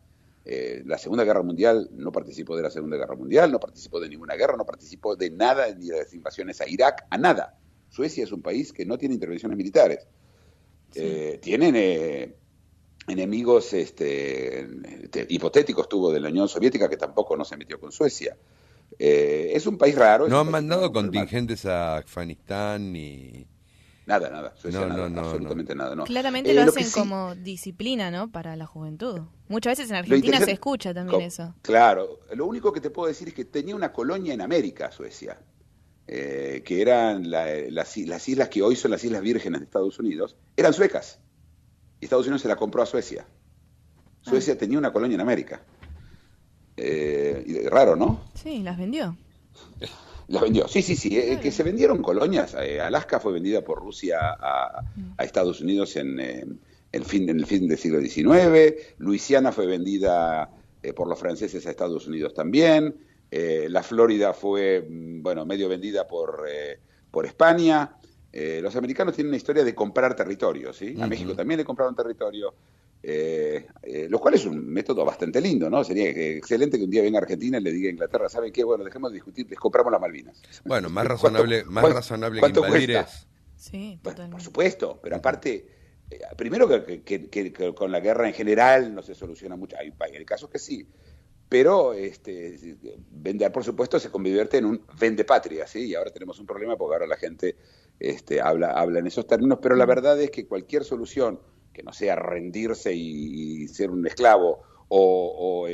La Segunda Guerra Mundial no participó de la Segunda Guerra Mundial, no participó de ninguna guerra, no participó de nada, ni de las invasiones a Irak, a nada. Suecia es un país que no tiene intervenciones militares. Sí. Tienen enemigos hipotéticos tuvo de la Unión Soviética, que tampoco no se metió con Suecia. Es un país raro. ¿No han mandado contingentes a Afganistán ni...? Nada. Suecia absolutamente nada. No. Claramente lo hacen como disciplina, ¿no? Para la juventud. Muchas veces en Argentina se escucha también eso. Claro. Lo único que te puedo decir es que tenía una colonia en América, Suecia, que eran las islas que hoy son las Islas Vírgenes de Estados Unidos, eran suecas. Y Estados Unidos se la compró a Suecia. Suecia tenía una colonia en América. Raro, ¿no? Sí, las vendió. Las vendió, sí. Claro. Que se vendieron colonias. Alaska fue vendida por Rusia a Estados Unidos en el fin del siglo XIX. Luisiana fue vendida por los franceses a Estados Unidos también. La Florida fue, medio vendida por España. Los americanos tienen una historia de comprar territorio, ¿sí? A México también le compraron territorio. Lo cual es un método bastante lindo, ¿no? Sería excelente que un día venga a Argentina y le diga a Inglaterra, ¿saben qué? Bueno, dejemos de discutir, les compramos las Malvinas. Bueno, más razonable que invadir es. Sí, totalmente. Por supuesto, pero aparte, primero que con la guerra en general no se soluciona mucho. Hay casos que sí, pero vender, por supuesto, se convierte en un vende patria, ¿sí? Y ahora tenemos un problema porque ahora la gente habla en esos términos, pero la verdad es que cualquier solución que no sea rendirse y ser un esclavo o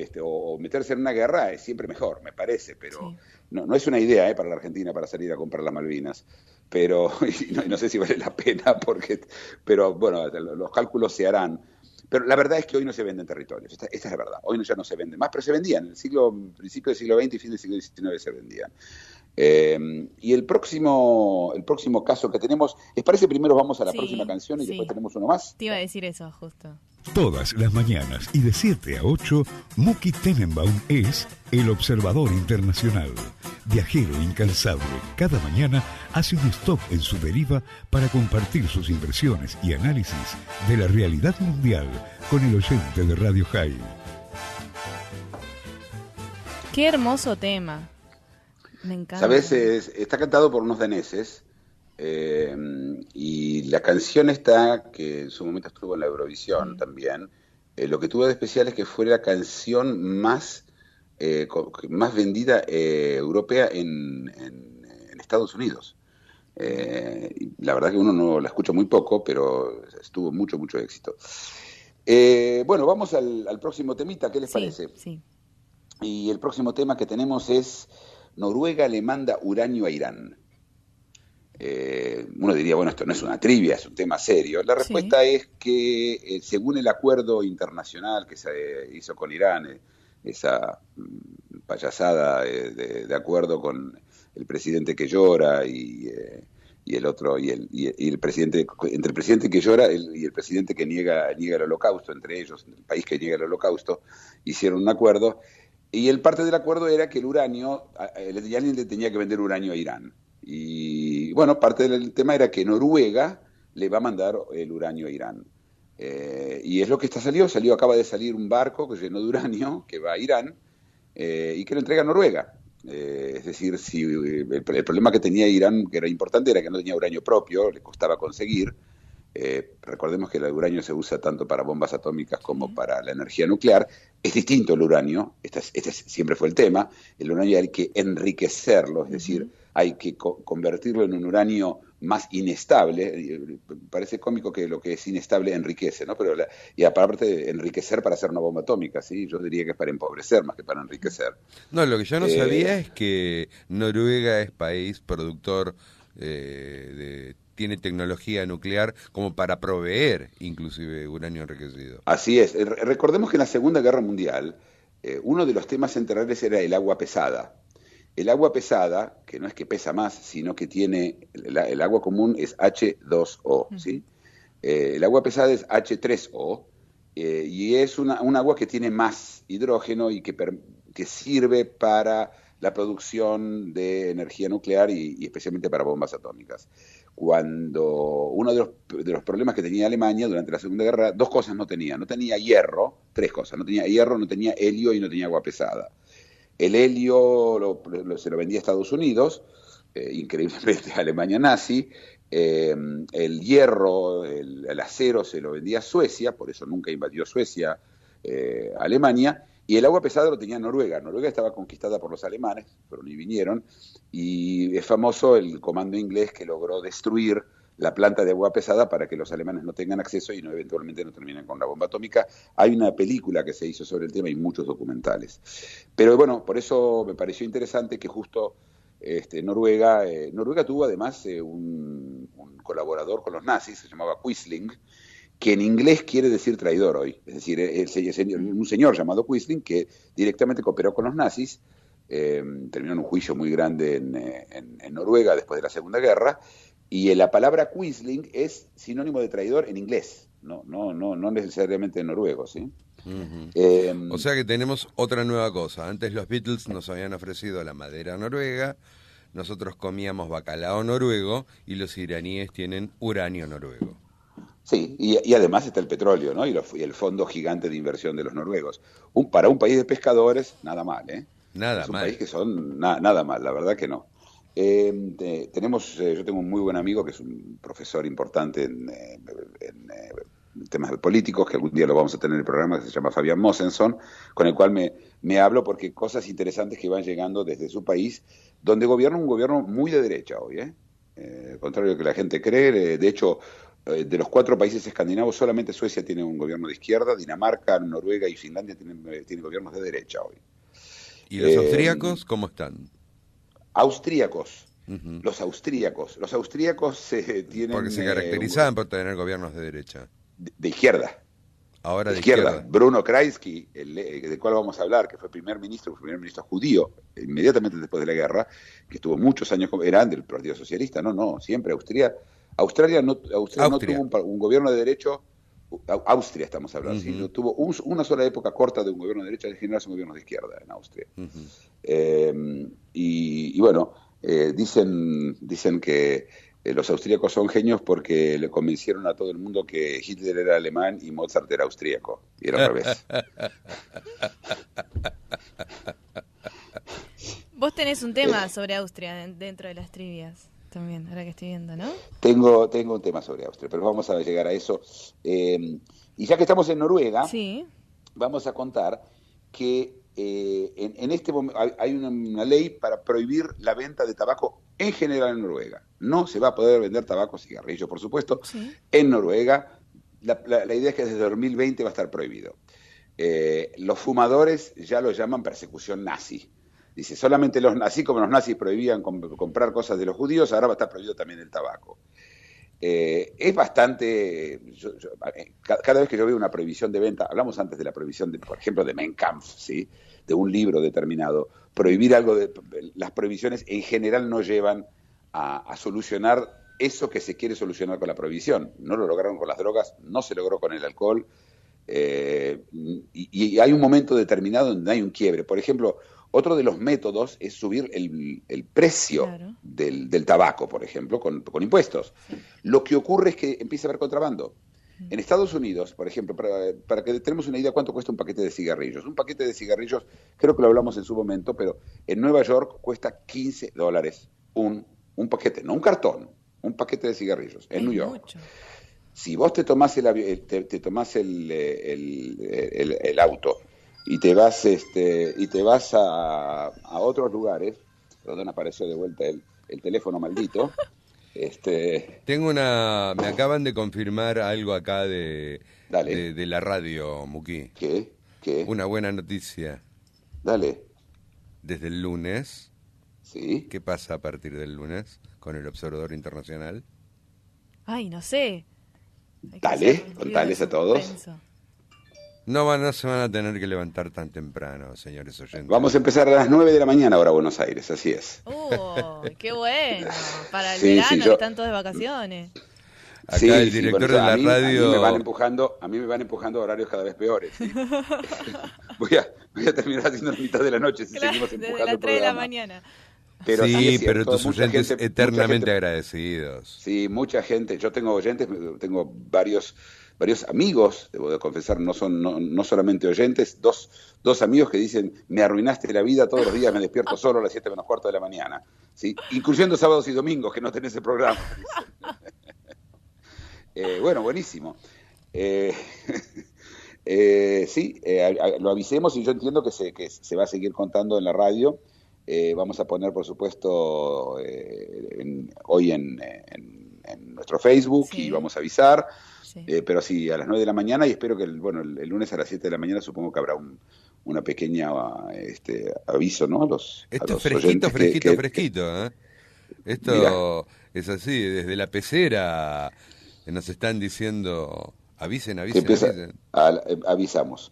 meterse en una guerra es siempre mejor, me parece, pero sí. no es una idea para la Argentina para salir a comprar las Malvinas, pero no sé si vale la pena, pero bueno, los cálculos se harán. Pero la verdad es que hoy no se venden territorios, esta es la verdad, hoy ya no se venden más, pero se vendían, en el principio del siglo XX y fin del siglo XIX se vendían. Y el próximo caso que tenemos, ¿les parece? Primero vamos a la próxima canción y después tenemos uno más. Te iba a decir eso, justo. Todas las mañanas y de 7 a 8, Muki Tenenbaum es el observador internacional. Viajero incansable, cada mañana hace un stop en su deriva para compartir sus impresiones y análisis de la realidad mundial con el oyente de Radio High. Qué hermoso tema. Me encanta. ¿Sabes? Está cantado por unos daneses y la canción está, que en su momento estuvo en la Eurovisión también, lo que tuvo de especial es que fue la canción más vendida europea en Estados Unidos. La verdad que uno no la escucha muy poco, pero tuvo mucho éxito. Bueno, vamos al próximo temita, ¿qué les parece? Sí. Y el próximo tema que tenemos es Noruega le manda uranio a Irán. Uno diría, bueno, esto no es una trivia, es un tema serio. La respuesta es que según el acuerdo internacional que se hizo con Irán, esa payasada de acuerdo con el presidente que llora y el otro y el presidente, entre el presidente que llora y el presidente que niega el holocausto, entre ellos, el país que niega el holocausto, hicieron un acuerdo. Y el parte del acuerdo era que el uranio, alguien le tenía que vender uranio a Irán. Y bueno, parte del tema era que Noruega le va a mandar el uranio a Irán. Y es lo que acaba de salir un barco que llenó de uranio, que va a Irán, y que lo entrega a Noruega. Es decir, si el problema que tenía Irán, que era importante, era que no tenía uranio propio, le costaba conseguir. Recordemos que el uranio se usa tanto para bombas atómicas como para la energía nuclear. Es distinto el uranio, este siempre fue el tema. El uranio hay que enriquecerlo, es decir, hay que convertirlo en un uranio más inestable. Parece cómico que lo que es inestable enriquece, ¿no? Pero y aparte de enriquecer para hacer una bomba atómica, ¿sí? Yo diría que es para empobrecer más que para enriquecer. No, lo que yo no sabía es que Noruega es país productor tiene tecnología nuclear como para proveer inclusive uranio enriquecido. Así es. Recordemos que en la Segunda Guerra Mundial uno de los temas centrales era el agua pesada. El agua pesada, que no es que pesa más, sino que tiene, el agua común es H2O, ¿sí? El agua pesada es H3O, y es un agua que tiene más hidrógeno y que sirve para la producción de energía nuclear y especialmente para bombas atómicas. Cuando uno de los problemas que tenía Alemania durante la Segunda Guerra, dos cosas no tenía hierro, tres cosas, no tenía hierro, no tenía helio y no tenía agua pesada. El helio se lo vendía a Estados Unidos, increíblemente a Alemania nazi. El hierro, el acero se lo vendía a Suecia, por eso nunca invadió Suecia Alemania. Y el agua pesada lo tenía Noruega. Noruega estaba conquistada por los alemanes, fueron y vinieron, y es famoso el comando inglés que logró destruir la planta de agua pesada para que los alemanes no tengan acceso y eventualmente no terminen con la bomba atómica. Hay una película que se hizo sobre el tema y muchos documentales. Pero bueno, por eso me pareció interesante que justo Noruega tuvo además un colaborador con los nazis, se llamaba Quisling, que en inglés quiere decir traidor hoy. Es decir, un señor llamado Quisling que directamente cooperó con los nazis, terminó en un juicio muy grande en Noruega después de la Segunda Guerra, y la palabra Quisling es sinónimo de traidor en inglés, no necesariamente en noruego, ¿sí? O sea que tenemos otra nueva cosa. Antes los Beatles nos habían ofrecido la madera noruega, nosotros comíamos bacalao noruego y los iraníes tienen uranio noruego. Sí, y además está el petróleo, ¿no? Y el fondo gigante de inversión de los noruegos. Para un país de pescadores, nada mal, ¿eh? Nada es un mal. país que son nada mal, la verdad que no. Yo tengo un muy buen amigo que es un profesor importante en temas políticos, que algún día lo vamos a tener en el programa, que se llama Fabián Mosenson, con el cual me hablo porque cosas interesantes que van llegando desde su país, donde gobierna un gobierno muy de derecha hoy, contrario a lo que la gente cree. De hecho, de los 4 países escandinavos, solamente Suecia tiene un gobierno de izquierda, Dinamarca, Noruega y Finlandia tienen gobiernos de derecha hoy. ¿Y los austríacos cómo están? Austríacos. Los austríacos tienen... Porque se caracterizaban por tener gobiernos de derecha. De izquierda. Ahora de izquierda. Bruno Kreisky, del cual vamos a hablar, que fue primer ministro judío, inmediatamente después de la guerra, que estuvo muchos años, era del Partido Socialista, siempre Australia no tuvo un gobierno de derecho. Austria estamos hablando, ¿sí? No tuvo una sola época corta de un gobierno de derecha, en general es un gobierno de izquierda en Austria. Y bueno, dicen que los austríacos son genios porque le convencieron a todo el mundo que Hitler era alemán y Mozart era austríaco, y era al revés. Vos tenés un tema sobre Austria dentro de las trivias también, ahora que estoy viendo, ¿no? Tengo un tema sobre Austria, pero vamos a llegar a eso. Y ya que estamos en Noruega, sí, vamos a contar que en este momento hay una ley para prohibir la venta de tabaco en general en Noruega. No se va a poder vender tabaco, cigarrillos, por supuesto, sí, en Noruega. La idea es que desde 2020 va a estar prohibido. Los fumadores ya lo llaman persecución nazi. Dice, solamente así como los nazis prohibían comprar cosas de los judíos, ahora va a estar prohibido también el tabaco. Es bastante... cada vez que yo veo una prohibición de venta, hablamos antes de la prohibición, por ejemplo, de Mein Kampf, ¿sí? De un libro determinado. Prohibir algo las prohibiciones en general no llevan a solucionar eso que se quiere solucionar con la prohibición. No lo lograron con las drogas, no se logró con el alcohol, y hay un momento determinado donde hay un quiebre. Por ejemplo, otro de los métodos es subir el precio, claro, del tabaco, por ejemplo, con impuestos. Sí. Lo que ocurre es que empieza a haber contrabando. En Estados Unidos, por ejemplo, para que tenemos una idea cuánto cuesta un paquete de cigarrillos. Un paquete de cigarrillos, creo que lo hablamos en su momento, pero en Nueva York cuesta $15 un paquete, no un cartón, un paquete de cigarrillos en New York. Mucho. Si vos te tomás el auto y te vas a otros lugares, perdón, apareció de vuelta el teléfono maldito. Me acaban de confirmar algo acá de la radio, Muki. ¿Qué? Una buena noticia. Dale. Desde el lunes. Sí. ¿Qué pasa a partir del lunes con el Observador Internacional? Ay, no sé. Dale, contales a todos. No se van a tener que levantar tan temprano, señores oyentes. Vamos a empezar a las 9 de la mañana ahora Buenos Aires, así es. ¡Qué bueno! Para el verano, que están todos de vacaciones. Acá el director de la radio... A mí me van empujando horarios cada vez peores. ¿Sí? voy a terminar haciendo la mitad de la noche si seguimos empujando desde las 3 de la mañana. Pero sí, pero tus oyentes eternamente agradecidos. Sí, mucha gente. Yo tengo oyentes, tengo varios amigos, debo de confesar, no solamente oyentes, dos amigos que dicen, me arruinaste la vida, todos los días me despierto solo a las 7 menos cuarto de la mañana, ¿sí? Incluyendo sábados y domingos, que no tenés el programa. Bueno, buenísimo. Sí, lo avisemos y yo entiendo que se va a seguir contando en la radio. Vamos a poner, por supuesto, hoy en nuestro Facebook, sí. Y vamos a avisar. Sí. Pero sí, a las 9 de la mañana, y espero que el lunes a las 7 de la mañana supongo que habrá una pequeña aviso, ¿no? Esto es fresquito, ¿eh? Esto mirá. Es así, desde la pecera nos están diciendo, avisen. Avisamos.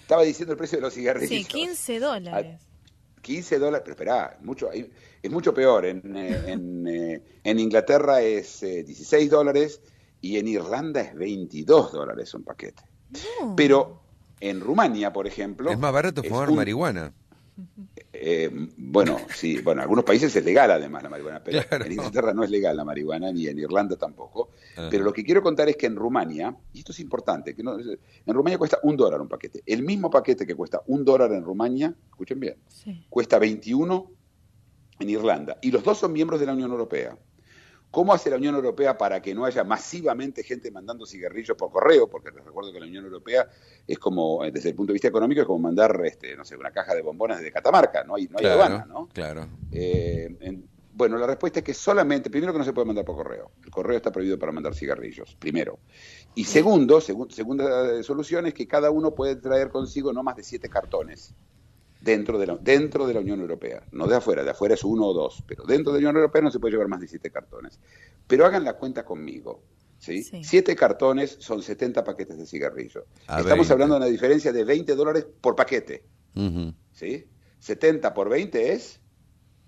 Estaba diciendo el precio de los cigarrillos. Sí, $15. $15, pero esperá, es mucho peor. En Inglaterra es $16 y en Irlanda es $22 un paquete. No. Pero en Rumania, por ejemplo... Es más barato fumar marihuana. Bueno, sí, en algunos países es legal además la marihuana, pero claro. En Inglaterra no es legal la marihuana, ni en Irlanda tampoco. Ajá. Pero lo que quiero contar es que en Rumania, y esto es importante, en Rumania cuesta $1 un paquete. El mismo paquete que cuesta $1 en Rumania, escuchen bien, sí. Cuesta 21 en Irlanda. Y los dos son miembros de la Unión Europea. ¿Cómo hace la Unión Europea para que no haya masivamente gente mandando cigarrillos por correo? Porque les recuerdo que la Unión Europea es como, desde el punto de vista económico, es como mandar, una caja de bombones de Catamarca, no hay aduana, ¿no? Claro. Bueno, la respuesta es que primero que no se puede mandar por correo. El correo está prohibido para mandar cigarrillos, primero. Y segunda solución es que cada uno puede traer consigo no más de 7 cartones. Dentro de la Unión Europea, no de afuera es 1 o 2, pero dentro de la Unión Europea no se puede llevar más de 7 cartones. Pero hagan la cuenta conmigo, ¿sí? 7 cartones son 70 paquetes de cigarrillos. Estamos hablando de una diferencia de $20 por paquete, uh-huh. ¿Sí? 70 por 20 es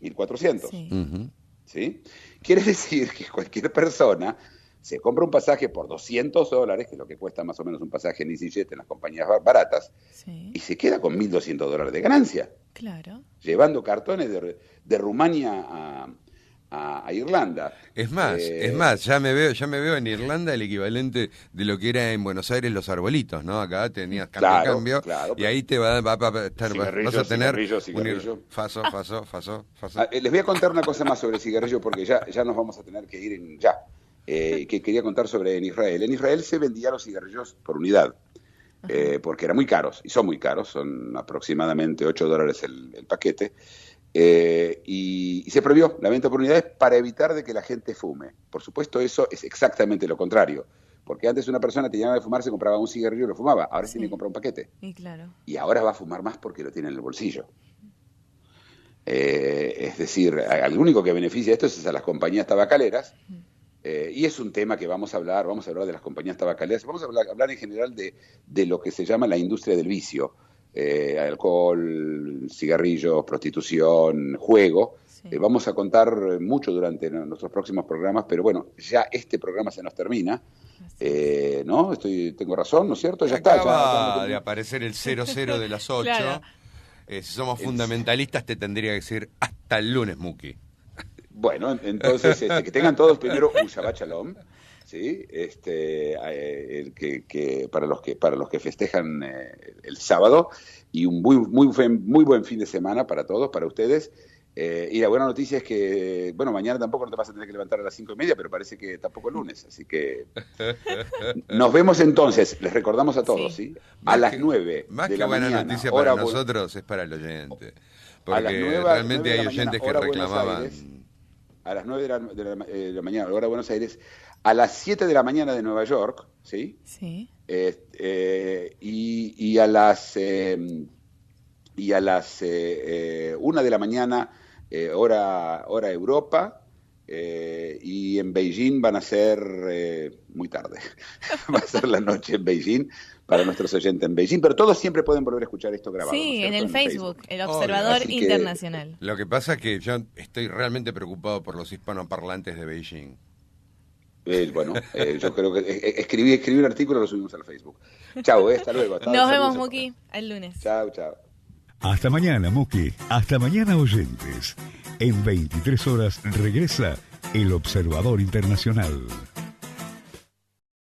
1.400, sí. Uh-huh. ¿Sí? Quiere decir que cualquier persona se compra un pasaje por $200, que es lo que cuesta más o menos un pasaje en EasyJet en las compañías baratas, sí. Y se queda con $1.200 de ganancia. Claro. Llevando cartones de Rumania a Irlanda. Es más, ya me veo en Irlanda el equivalente de lo que era en Buenos Aires los arbolitos, ¿no? Acá tenías cambio, claro, y ahí vas a tener cigarrillo. Faso. Les voy a contar una cosa más sobre el cigarrillo porque ya nos vamos a tener que ir que quería contar sobre en Israel. En Israel se vendían los cigarrillos por unidad, porque eran muy caros, y son muy caros, son aproximadamente $8 el paquete, y se prohibió la venta por unidades para evitar de que la gente fume. Por supuesto, eso es exactamente lo contrario, porque antes una persona tenía ganas de fumar, se compraba un cigarrillo y lo fumaba, ahora sí tiene que comprar un paquete. Claro. Y ahora va a fumar más porque lo tiene en el bolsillo. Es decir, al único que beneficia esto es a las compañías tabacaleras. Y es un tema que vamos a hablar de las compañías tabacaleras, vamos a hablar en general de lo que se llama la industria del vicio, alcohol, cigarrillos, prostitución, juego. Sí. Vamos a contar mucho durante nuestros próximos programas, pero bueno, ya este programa se nos termina. ¿No? Tengo razón, ¿no es cierto? Ya acaba de aparecer el 00 de las 8. Claro. Si somos fundamentalistas te tendría que decir hasta el lunes, Muki. Bueno, entonces que tengan todos primero un Shabbat Shalom, ¿sí? Para los que festejan el sábado, y un muy buen fin de semana para todos, para ustedes. Y la buena noticia es que, bueno, mañana tampoco no te vas a tener que levantar a las 5:30, pero parece que tampoco el lunes. Así que nos vemos entonces. Les recordamos a todos, ¿sí? A las 9 más de que la buena mañana. Noticia para nosotros es para el oyente. Porque realmente hay oyentes que reclamaban. A las 9 de la mañana, hora de Buenos Aires, a las 7 de la mañana de Nueva York, ¿sí? Sí. Y a las 1 de la mañana, hora Europa, y en Beijing van a ser muy tarde. Va a ser la noche en Beijing para nuestros oyentes en Beijing, pero todos siempre pueden volver a escuchar esto grabado. Sí, ¿no? en el Facebook, el Observador Internacional. Lo que pasa es que yo estoy realmente preocupado por los hispanoparlantes de Beijing. Bueno, yo creo que escribí un artículo y lo subimos al Facebook. Chao, hasta luego. Nos vemos, Muki, el lunes. Chao. Hasta mañana, Muki. Hasta mañana, oyentes. En 23 horas regresa el Observador Internacional.